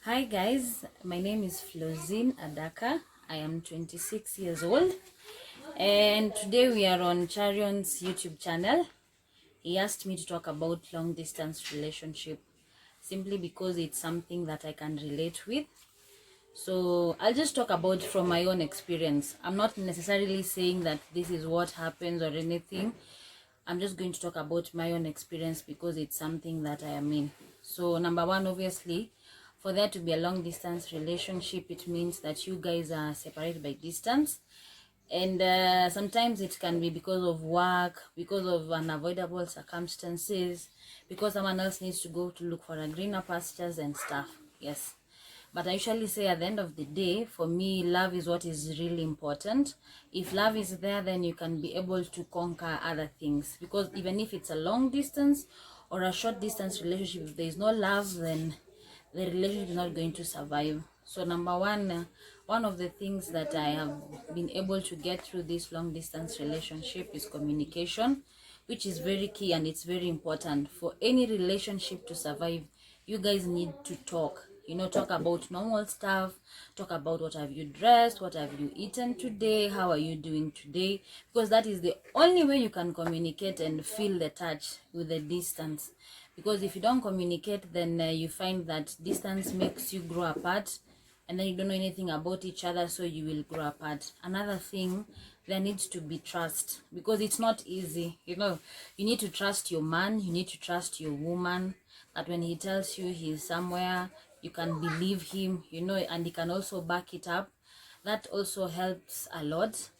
Hi guys, my name is Flozine Adaka. I am 26 years old and today we are on Charion's YouTube channel. He asked me to talk about long distance relationship simply because it's something that I can relate with. So I'll just talk about from my own experience. I'm not necessarily saying that this is what happens or anything. I'm just going to talk about my own experience because it's something that I am in. So number one, obviously, for there to be a long distance relationship, it means that you guys are separated by distance. And sometimes it can be because of work, because of unavoidable circumstances, because someone else needs to go to look for a greener pastures and stuff. Yes. But I usually say at the end of the day, for me, love is what is really important. If love is there, then you can be able to conquer other things. Because even if it's a long distance or a short distance relationship, if there is no love, then the relationship is not going to survive. So number one, one of the things that I have been able to get through this long distance relationship is communication, which is very key and it's very important for any relationship to survive. You guys need to talk, talk about normal stuff, talk about what have you dressed, what have you eaten today, how are you doing today, because that is the only way you can communicate and feel the touch with the distance. Because if you don't communicate, then you find that distance makes you grow apart, and then you don't know anything about each other, so you will grow apart. Another thing, there needs to be trust, because it's not easy. You need to trust your man, you need to trust your woman, that when he tells you he's somewhere, you can believe him, and he can also back it up. That also helps a lot.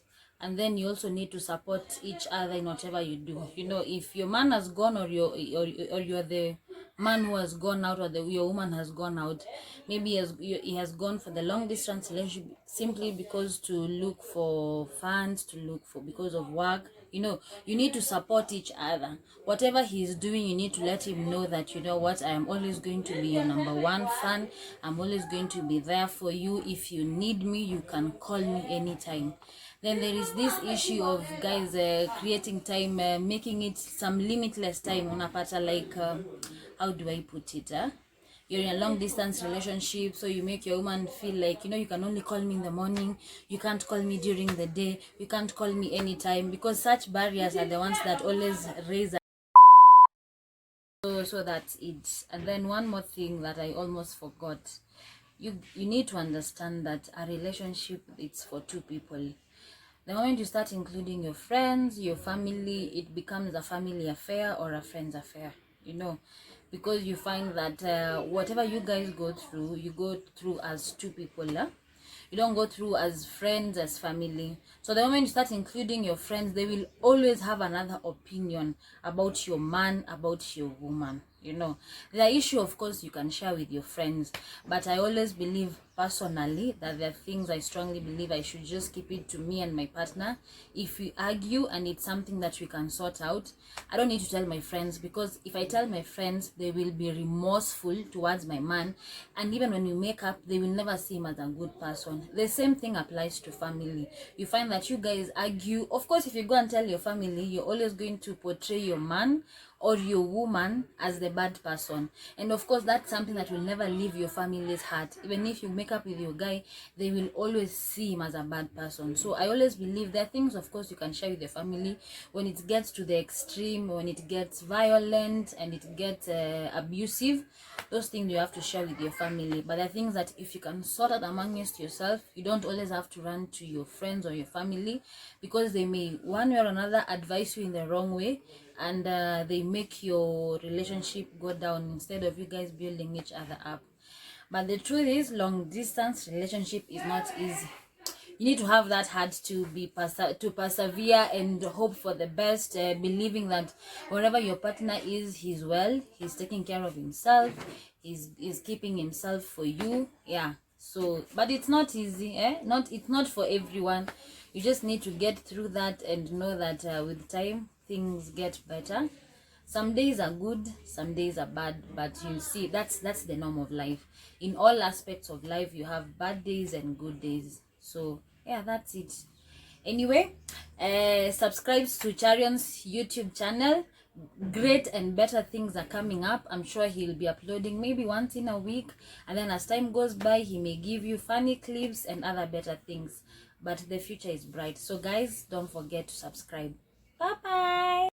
And then you also need to support each other in whatever you do. If your man has gone, or you're the man who has gone out, or your woman has gone out, maybe he has gone for the long distance relationship simply because to look for funds, because of work. You need to support each other. Whatever he is doing, you need to let him know that, I am always going to be your number one fan. I'm always going to be there for you. If you need me, you can call me anytime. Then there is this issue of guys creating time, making it some limitless time. Unapata, like, how do I put it? You're in a long distance relationship, so you make your woman feel like, you can only call me in the morning, you can't call me during the day, you can't call me anytime, because such barriers are the ones that always raise. So that's it. And then one more thing that I almost forgot. You need to understand that a relationship, it's for two people. The moment you start including your friends, your family, it becomes a family affair or a friend's affair, because you find that whatever you guys go through, you go through as two people. You don't go through as friends, as family. So the moment you start including your friends, they will always have another opinion about your man, about your woman. The issue, of course, you can share with your friends, but I always believe personally that there are things I strongly believe I should just keep it to me and my partner. If we argue and it's something that we can sort out, I don't need to tell my friends, because if I tell my friends, they will be remorseful towards my man, and even when we make up, they will never see him as a good person. The same thing applies to family. You find that you guys argue. Of course, if you go and tell your family, you're always going to portray your man or your woman as the bad person, and of course that's something that will never leave your family's heart. Even if you make up with your guy, they will always see him as a bad person. So I always believe there are things, of course, you can share with your family. When it gets to the extreme, when it gets violent and it gets abusive, those things you have to share with your family. But there are things that if you can sort out amongst yourself, you don't always have to run to your friends or your family, because they may one way or another advise you in the wrong way, and they make your relationship go down instead of you guys building each other up. But the truth is, long distance relationship is not easy. You need to have that heart to persevere and hope for the best, believing that wherever your partner is, he's well, he's taking care of himself, he's keeping himself for you. Yeah. So, but it's not easy, it's not for everyone. You just need to get through that and know that with time things get better. Some days are good, some days are bad, but you see, that's the norm of life. In all aspects of life, you have bad days and good days. So yeah, that's it. Anyway, subscribe to Charion's YouTube channel. Great and better things are coming up. I'm sure he'll be uploading maybe once in a week, and then as time goes by, he may give you funny clips and other better things. But the future is bright. So guys, don't forget to subscribe. Bye bye.